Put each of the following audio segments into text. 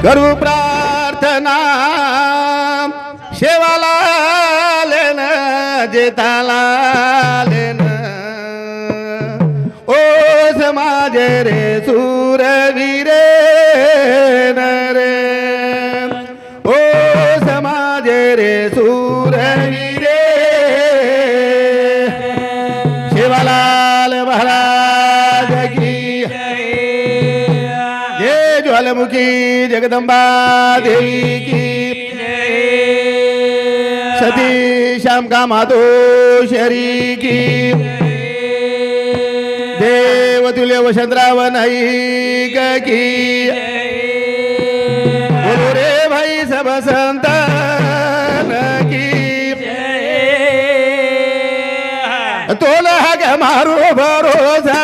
करू प्रार्थना शेवाला लेन जेताला लेन ओ समाज रे सूरवीरे रे ओ समाज रे सूरवीरे शेवालाल महाराज की जय ज्वालामुखी जगदंबा देवी की सती श्याम का मातोश्वरी की देवतुल्य वसंतराव नाईक की बोलो रे भाई सब संतान की तोला ग मारो भरोसा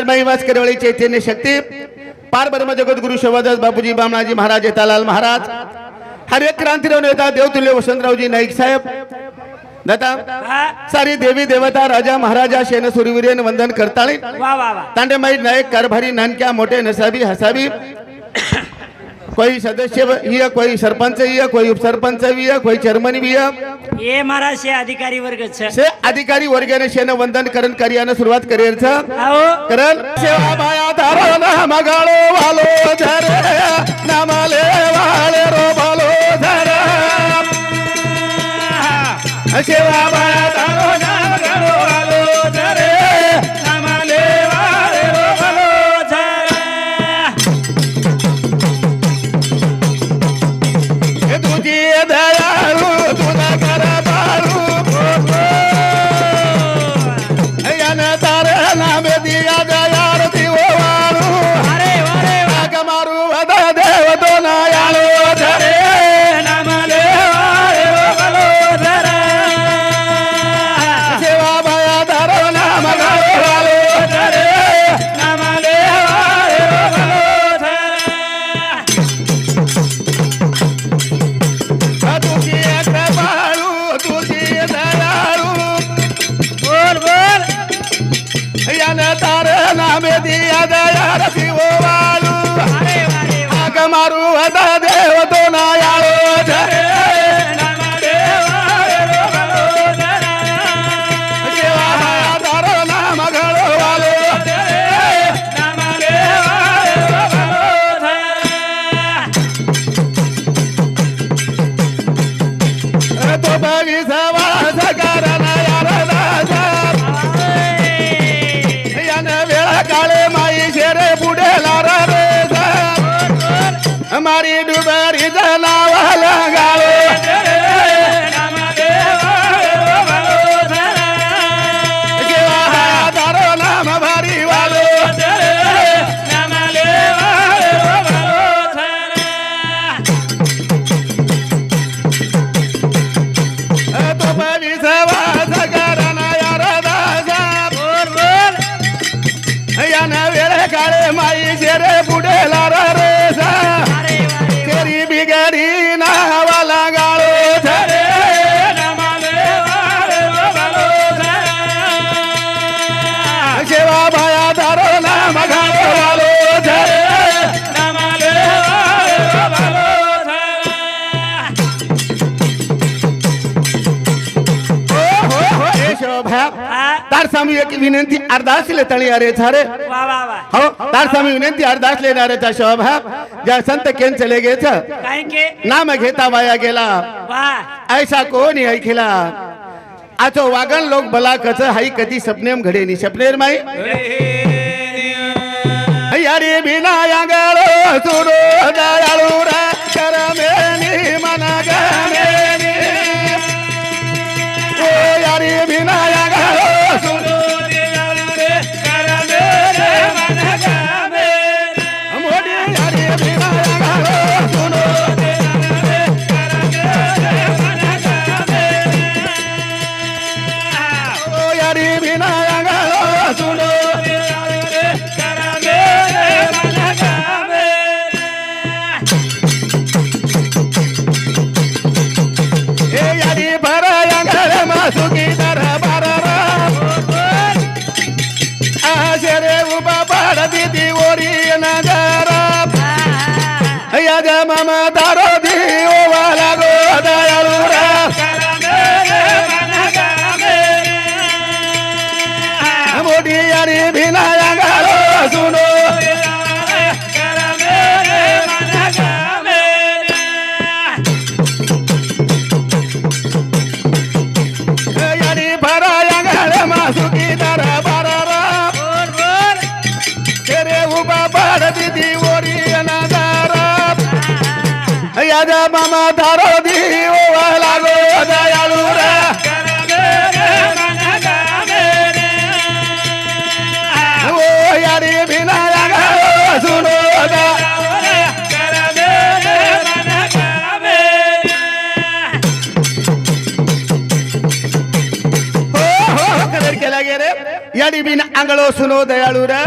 महिमास करवळी चैतन्य शक्ती पार ब्रह्म जगत गुरु शोभादास बापूजी बामणाजी महाराज जेठालाल महाराज हरे क्रांतीराव नेता देवतुल्य वसंतरावजी नाईक साहेब दाता सारी देवी देवता राजा महाराजा शेन सुरवीरेन वंदन करताळी तांडेमाई नायक कारभारी नानक्या मोठे नसाबी हसाबी कोई सदस्य भी है, कोई सरपंच भी है, कोई उप सरपंच भी है, कोई चेयरमैन भी है। ये महाराज से अधिकारी वर्ग से अधिकारी वर्गाने शेन वंदन करण कार्याने सुरुवात करेल करण सेवा बाया धारो ना मगाळो वालो धरे नामाले वाले रो बालो धरे सेवा बाया धारो ना मगाळो वालो धरे नामाले वाले रो बालो धरे तुझी दयाळू तुला कर बाळू याने तारे नामे दिया दयार दिवो वाळू अरे अरे वाग मारू वदा देव तो नायाळू धरे नामाले वाळे बालो धरे सेवा बाया धारो नाम गाळो वालो धरे नामाले वाळे बालो धरे तुझी कृपाळू तुझी दयाळू बोल बोल याने तारे नामे दिया दयार दिवो वाळू अरे अरे वाग मारू वदा देव तो नायाळू धरे नामाले वाळे बालो धरे सेवा बाया धारो नाम गाळो वालो धरे नामाले वाळे बालो धरे तो बगी सवास करना यार दासा याने वेळा काळे माई शेरे पुढे लारा रे हमारी तार स्वामी एक विनंती अर्धासले तळी अरे झारे वा वा वा हो तार स्वामी विनंती अर्धास लेणाऱ्याचा शोभाग ज्या संत केन चले गेच काय के नाम घेता वाया गेला वा ऐसा कोणी ऐकला आचो वागण लोक बला कच हाई कधी सपनेम घडे नि सपनेर माई यारी बिना यांगळो सुरो दयाळू रा करमेनी मना गमेनी ओ यारी बिना यांगळो सुरो दयाळू रे करमेनी मना गमेनी मोडी यारी बिना यांगळो सुरो दयाळू रे करमेनी मना गमेनी ओ यारी बिना यांगळो सुरो सुखी दर बारा आशरे उबा पाड दीदी ओरी नजरा याद मामा दारो दी ओवाला गो दयाळू रा मोडी यारी भिना यांगालो सुनो सुखी दर बारा तेरे उबा पाड दीदी ओरी नजरा याद मामा दारो दी ओवाला गो दयाळू रा ओ यारी भिना यांगालो सुनो याडी बिन आंगळो सुनो दयाळू रा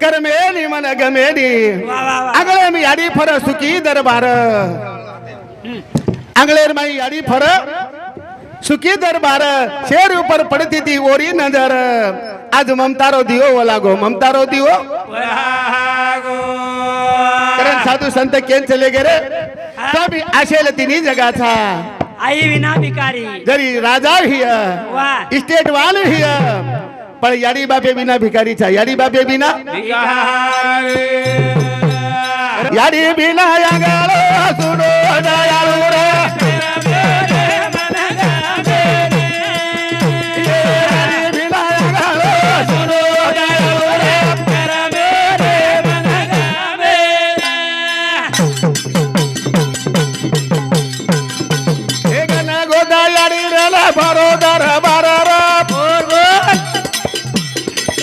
करमेनी मन गमेनी आंगळे मी याडी फर सुखी दरबार आंगळेर माई याडी फर सुखी दरबार शेर ऊपर पड़ती थी ओरी नजर आज ममतारो दियो वाला गो ममतारो दियो कारण साधू संत केन चले गेले तभी आशेल तिनी जगाचा आई विना भिकारी जरी राजा हिय वा इस्टेट वाल हिय पण याडी बापे बिना भिकारीचा याडी बापे बिना याडी बिना यांगालो सुनो दयाळू रा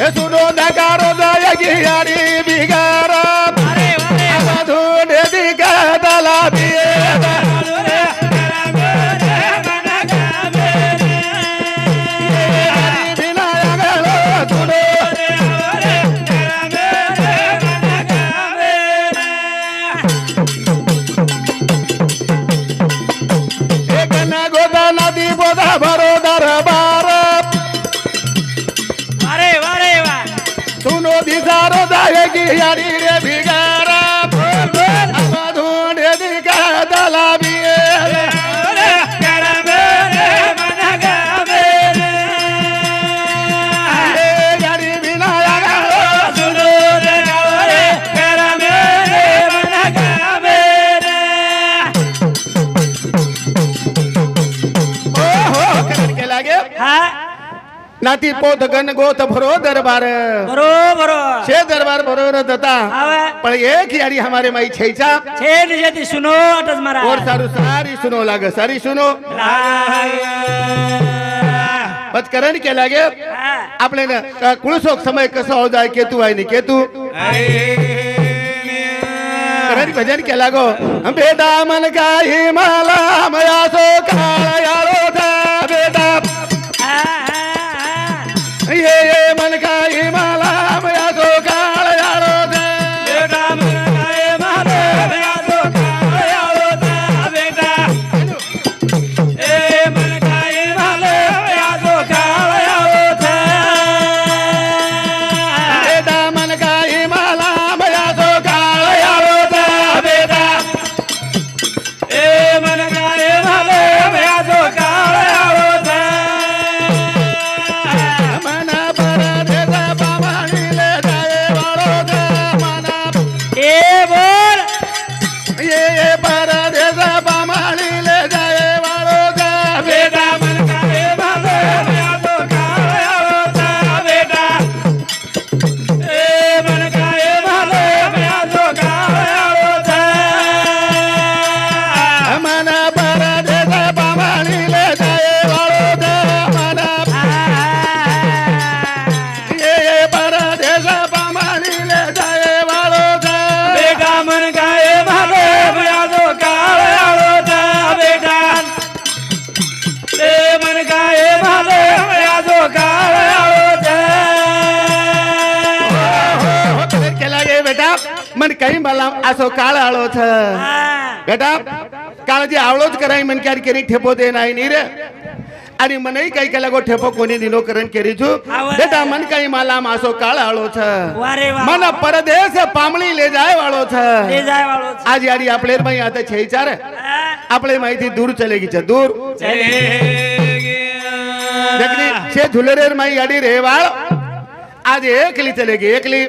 सुनो नकारो दयागी यारी बिगारा धूने दिखा दला दिए बिना यांगालो सुनो एक न गोदा नदी बोधा भरो दरबार सुनो दिसारो दायगी यारी रे भिगारा धूने दिखा दला बिए यारी बिना यांगालो सुनो नाती पोत गण गोत भरो दरबार बरोबर छे दरबार बरोबर दता पण एक यारी हमारे माई छैचा छेद जति सुनो अटस मारा और सारू सारी सुनो लागे सारी सुनो पचकरण के लागे आपले ना कुळसोक समय कसं हो जाय केतू आहे नि केतू करण भजन के लागो बेटा मन काही मला मया सो काळ यारो था बेटा ये मन काही मला मया सो काळ यारो था बेटा मन काही मला मया सो काळ यारो था बेटा ए मन काही मला मया सो काळ यारो था बेटा मन काही मला मया सो काळ यारो था बेटा ए मन काही मला मया सो काळ मन कई मलाम आसो काळ आळो छ हा. बेटा काळजी आवळोच कराय मन क्यार केरी ठेपो दे नाही नी रे आणि मनई काही केला गो ठेपो कोणी दिनो करण केरी छु आवे. बेटा मन कई मलाम आसो काळ आळो छ वारे वा मन परदेश पामणी ले जाय वाळो छ ले जाय वाळो छ. आज यारी आपले माई आता छे चार हा. आपले माहिती दूर चलेगी छ दूर जगनी छे झुलरेर माई गाडी रेवाळ आज एकली चलेगी एकली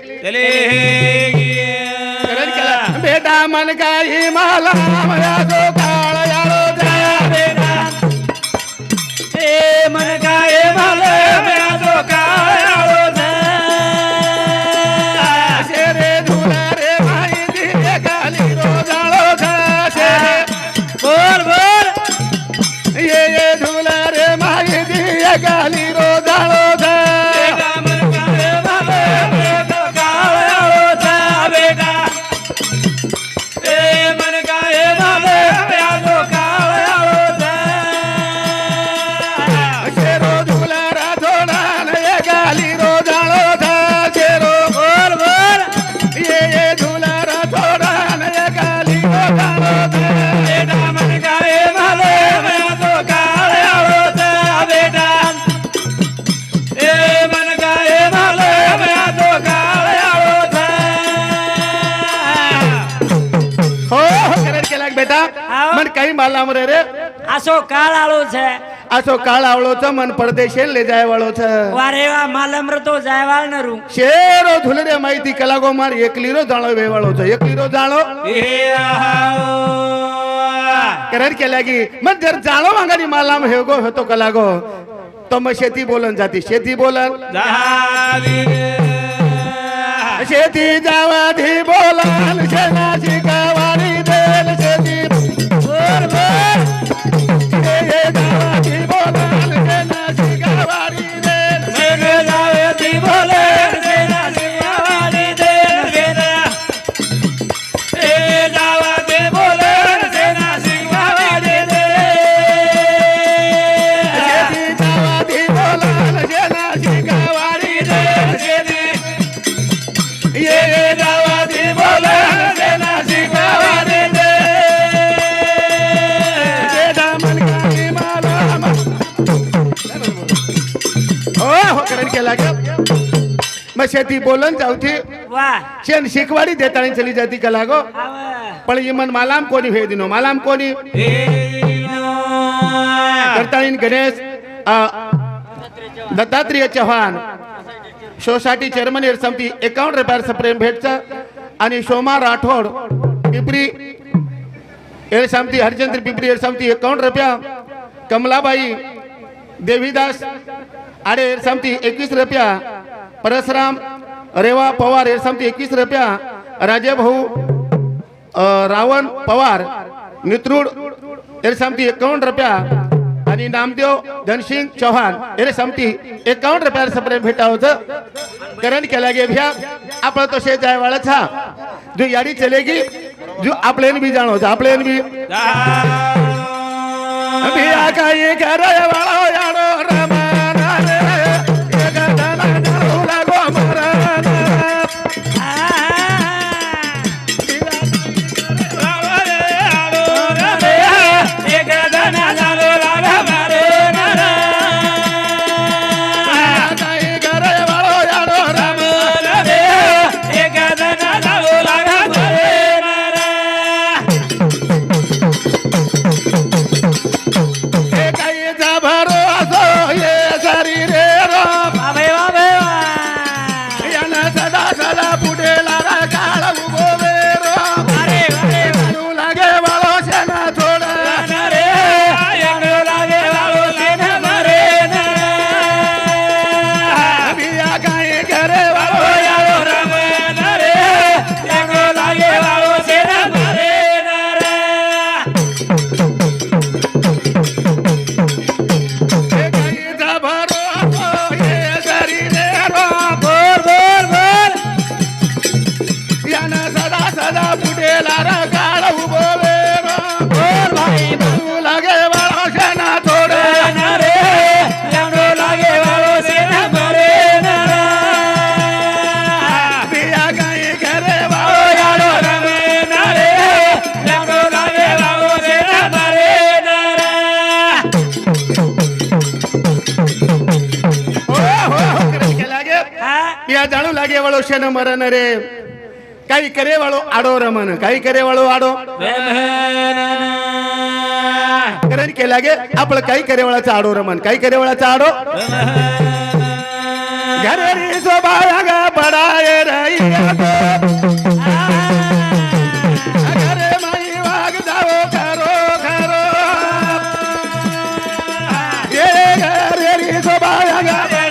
करण केला बेटा मन काही मला मया जो काळ याळो जा बेटा ए मन काय माले म्या जो काळो छ. शेरे झुलरे माई दिले गाली रोजाळो जा शेरे बोल बोल ये झुलरे माई दिले गाली रोजाळो जा मन काय माले म्या जो काळो छ बेटा. ए मन काय माले म्या जो काळो छ. शेरो झुलरा थोडान ये गाली रोजाळो जा शेरो बोल बोल ये झुलरा थोडान ये गाली रोजाळो जा बेटा मन काय माले म्या जो काळो छ बेटा. ए मन काय माले म्या जो काळो छ. हो हो करेक्ट केला बेटा हाव. मन काही माला मरे रे आसो काळ आळो છે. असो काळ आवळो छ मन परदेशे ले जाय वाळो छ વારે વા માલમર તો જાયવાળ નરું. शेरो झुलरे माहिती कलागो मार एकलीरो जाळो वेवाळो छ एकलीरो जाळो करेक्ट केला की मन जर जाळो मागाडी मालाम हेगो होतो कलागो तो मग शेती बोलन जाती शेती बोलन शेती जावाधी बोलन शेनाची गावारी देल शेती बोल बोल ये जावाधी बोलन शेनाची गावारी देल મેઘ જાવેતી બોલે સેના સિયાવારી દેન વેરા. એ જાવાતે બોલે સેના સિયાવારી દે. शेती जावाधी बोलन शेनाची गावारी देल ये जावाधी बोलन शेनाची गावारी देल बेटा मन काही मालाम हो करण केला का मग शेती बोलन जावती વાહ शेण शिकवाडी देताणी चली जाती कला गो આવે पण इमन मालाम कोणी भेदिनो मालाम कोणी करताळीन गणेश दत्तात्रेय चव्हाण सोसायटी चेअरमन एअर समिती 51 रुपयाचं प्रेम भेटचं आणि सोमा राठोड पिंपरी एअर समिती हरिचंद्र पिंपरी एअर समिती 51 रुपया कमलाबाई देवीदास आडे एअर समिती 21 रुपया परसराम रेवा पवार एअर समिती 21 रुपया राजे भाऊ रावण पवार नित्रूड एअर समिती 51 रुपया आणि नामदेव धनसिंग चौहान एरे समती 51 रुपयाचं प्रेम भेटावतं करण केला गे भ्या आपण तो शे जाय वाला था जो यारी चलेगी जो आपलेन भी जानो था आपलेन भी अभी आका ये करे वाला यारो रमाना रे ये गदाना जानो लागो मराना भरो असो या જાણું લાગે વાળો છે ને મરન રે કઈ કરે વાળો આડો રમન કઈ કરે વાળો આડો કરે કે લાગે આપણે કઈ કરે વાળા ચાડો રમન કઈ કરે વાળા ચાડો ઘરે રી સોબાયા બડાએ રહી ઘરે માઈ વાગ જાઓ ખરો ખરો એ ઘરે રી સોબાયા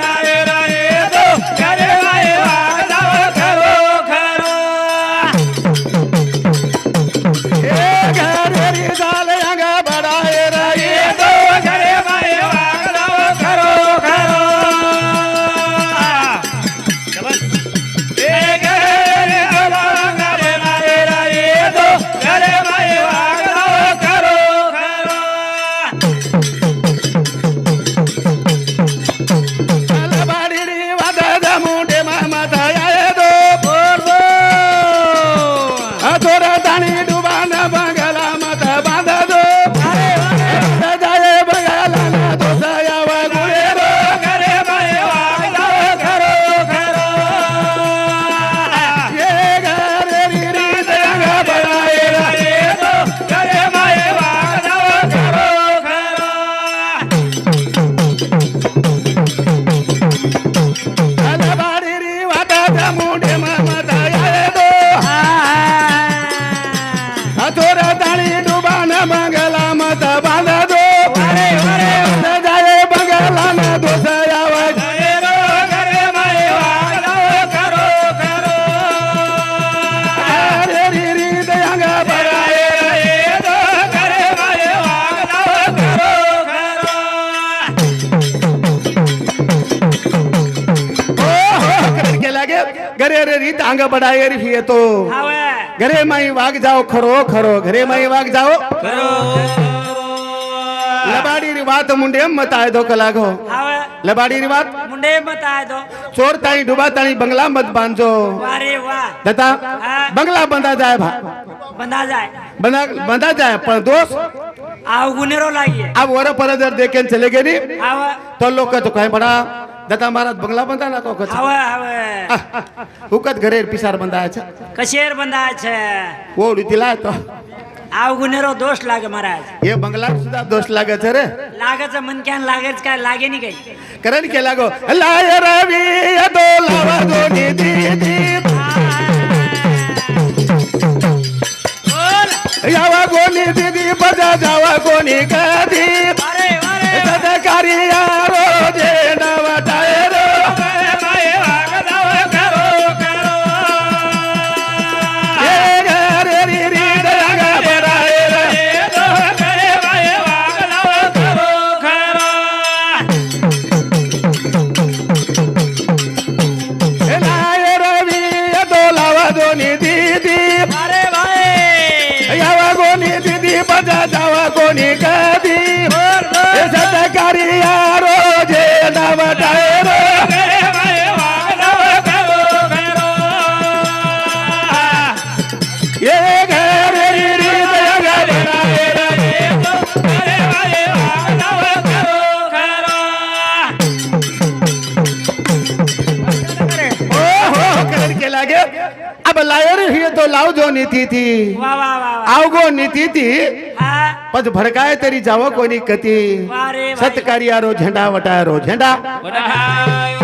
घरे रे रीत आंग बढ़ाए रे तो घरे माई वाग जाओ खरो खरो घरे माई वाग जाओ लबाड़ी री बात मुंडे मत आए दो कलागो लबाड़ी री बात मुंडे मत आए दो चोर ताई डूबा ताई बंगला मत बांधो अरे वाह दता बंगला बंधा जाए भा बंधा जाए पर दोस्त आओ गुनेरो लागिए अब वर पर जर देखेन चले गए नी आवा तो लोग का तो कहीं बड़ा दत्ता महाराज बंगला बंधा ना को कछ आवा आवा हुकत घरे पिसार बंधा છે कशेर बंधा છે ઓડી દિલા તો आव गुनेरो दोष लागे महाराज ये बंगला सुद्धा दोष लागे છે रे लागे છે मन क्या लागे काय लागे नहीं गई करण के लागो लाय रवि दो लावा दो दी दी यावा गोनी दीदी बजा जावा गोनी कदी अरे अरे सदकारी यारो जे नवटाए रो माए वाग जाओ करो करो ये घरे री री दगा बड़ाए रे दो करे माए वाग जाओ करो करो लाय रवि दो लावा दोनी दीदी अरे भाई यावा गोनी दीदी बजा जावा गोनी कदी सदकारी यारो जे नवटाए रो करे माए वाग जाओ करो करो ये घरे री री दगा बड़ाए रे दो करे माए वाग जाओ करो करो ओहो करण के लागे अब लायर ही तो लाव जो नीति थी वाह वाह वाह आओ गो नीति थी हाँ पद भड़काए तेरी जावो कोनी कती वाह रे भाई सत्कारिया रो झंडा वटाए रो झंडा वाह